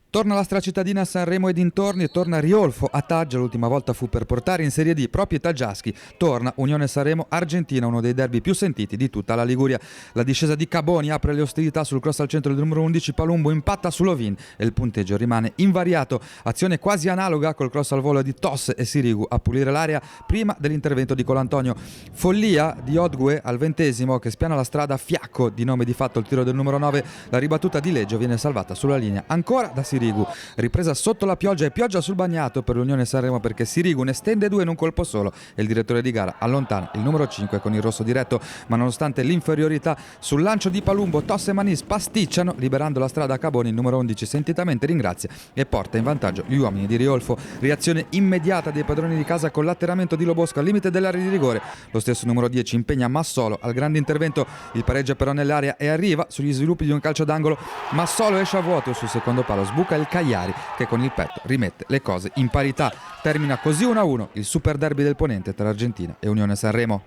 Torna la stracittadina a Sanremo e dintorni e torna Riolfo a Taggia, l'ultima volta fu per portare in Serie D proprio i taggiaschi. Torna Unione Sanremo Argentina, uno dei derby più sentiti di tutta la Liguria. La discesa di Caboni apre le ostilità sul cross al centro del numero 11, Palumbo impatta su Lovin e il punteggio rimane invariato. Azione quasi analoga col cross al volo di Toss e Sirigu a pulire l'area prima dell'intervento di Colantonio. Follia di Odgue al 20° che spiana la strada a Fiacco, di nome di fatto il tiro del numero 9, la ribattuta di Leggio viene salvata sulla linea ancora da Sirigu. Ripresa sotto la pioggia e pioggia sul bagnato per l'Unione Sanremo perché Sirigu ne stende due in un colpo solo e il direttore di gara allontana il numero 5 con il rosso diretto, ma nonostante l'inferiorità sul lancio di Palumbo, Toss e Manis pasticciano liberando la strada a Caboni. Il numero 11 sentitamente ringrazia e porta in vantaggio gli uomini di Riolfo. Reazione immediata dei padroni di casa con l'atterramento di Lobosco al limite dell'area di rigore. Lo stesso numero 10 impegna Massolo al grande intervento, il pareggio però nell'area e arriva sugli sviluppi di un calcio d'angolo. Massolo esce a vuoto sul secondo palo, sbuca il Cagliari che con il petto rimette le cose in parità. Termina così 1-1 il super derby del Ponente tra Argentina e Unione Sanremo.